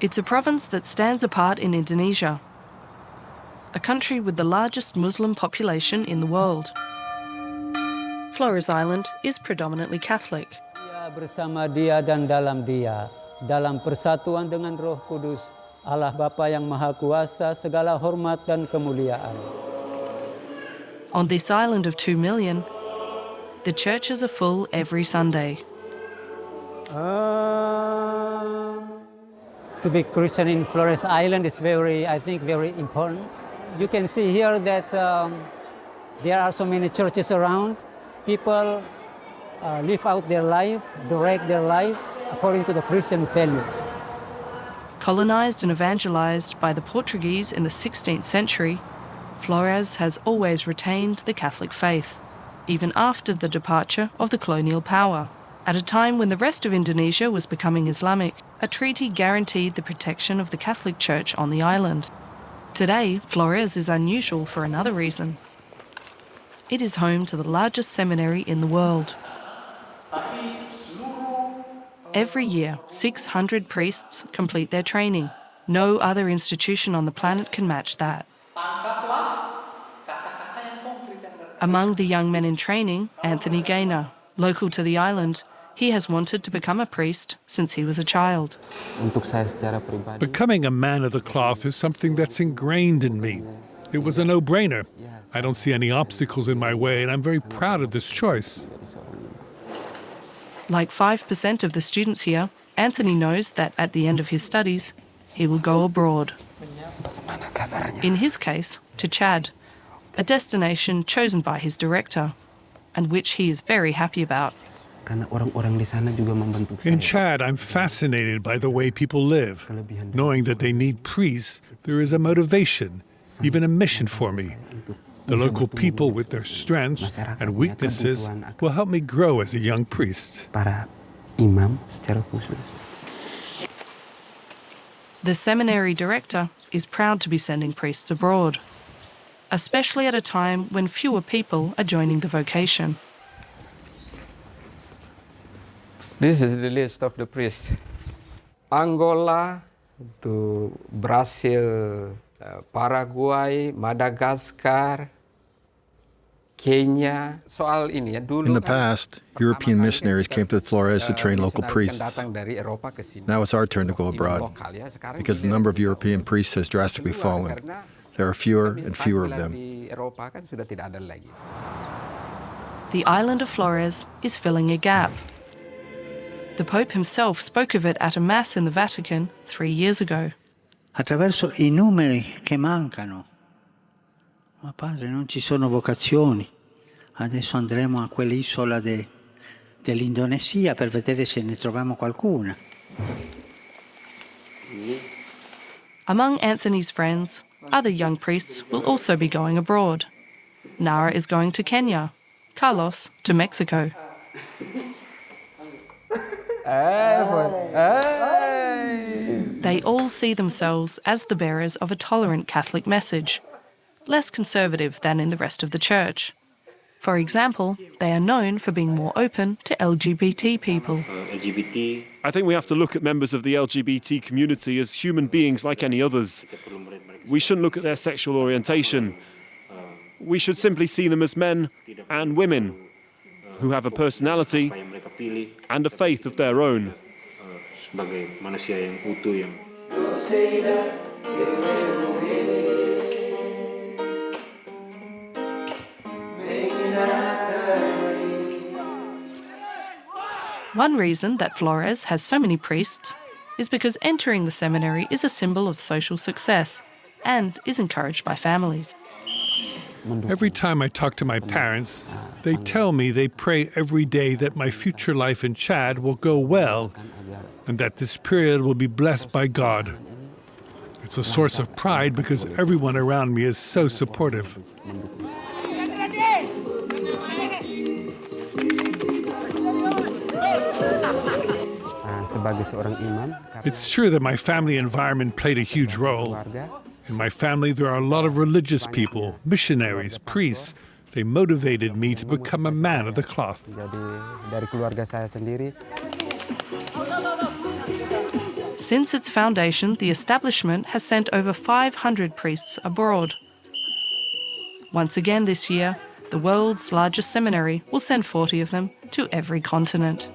It's a province that stands apart in Indonesia, a country with the largest Muslim population in the world. Flores Island is predominantly Catholic. Bersama Dia dan dalam Dia, dalam persatuan dengan Roh Kudus, Allah Bapa yang Maha Kuasa, segala hormat dan kemuliaan. On this island of 2 million, the churches are full every Sunday. To be Christian in Flores Island is I think, very important. You can see here that there are so many churches around. People live out their life, direct their life according to the Christian value. Colonized and evangelized by the Portuguese in the 16th century, Flores has always retained the Catholic faith, even after the departure of the colonial power. At a time when the rest of Indonesia was becoming Islamic, a treaty guaranteed the protection of the Catholic Church on the island. Today, Flores is unusual for another reason. It is home to the largest seminary in the world. Every year, 600 priests complete their training. No other institution on the planet can match that. Among the young men in training, Anthony Gaynor, local to the island, he has wanted to become a priest since he was a child. Becoming a man of the cloth is something that's ingrained in me. It was a no-brainer. I don't see any obstacles in my way, and I'm very proud of this choice. Like 5% of the students here, Anthony knows that at the end of his studies, he will go abroad. In his case, to Chad, a destination chosen by his director, and which he is very happy about. In Chad, I'm fascinated by the way people live. Knowing that they need priests, there is a motivation, even a mission for me. The local people, with their strengths and weaknesses, will help me grow as a young priest. The seminary director is proud to be sending priests abroad, especially at a time when fewer people are joining the vocation. This is the list of the priests. Angola to Brazil, Paraguay, Madagascar, Kenya. In the past, European missionaries came to Flores to train local priests. Now it's our turn to go abroad, because the number of European priests has drastically fallen. There are fewer and fewer of them. The island of Flores is filling a gap. The Pope himself spoke of it at a Mass in the Vatican 3 years ago. Attraverso I numeri che mancano. Ma padre, non ci sono vocazioni. Adesso andremo a quell'isola dell'Indonesia per vedere se ne troviamo qualcuna. Among Anthony's friends, other young priests will also be going abroad. Nara is going to Kenya, Carlos to Mexico. They all see themselves as the bearers of a tolerant Catholic message, less conservative than in the rest of the church. For example, they are known for being more open to LGBT people. I think we have to look at members of the LGBT community as human beings like any others. We shouldn't look at their sexual orientation. We should simply see them as men and women who have a personality and a faith of their own. One reason that Flores has so many priests is because entering the seminary is a symbol of social success and is encouraged by families. Every time I talk to my parents, they tell me they pray every day that my future life in Chad will go well and that this period will be blessed by God. It's a source of pride because everyone around me is so supportive. It's true that my family environment played a huge role. In my family, there are a lot of religious people, missionaries, priests. They motivated me to become a man of the cloth. Since its foundation, the establishment has sent over 500 priests abroad. Once again this year, the world's largest seminary will send 40 of them to every continent.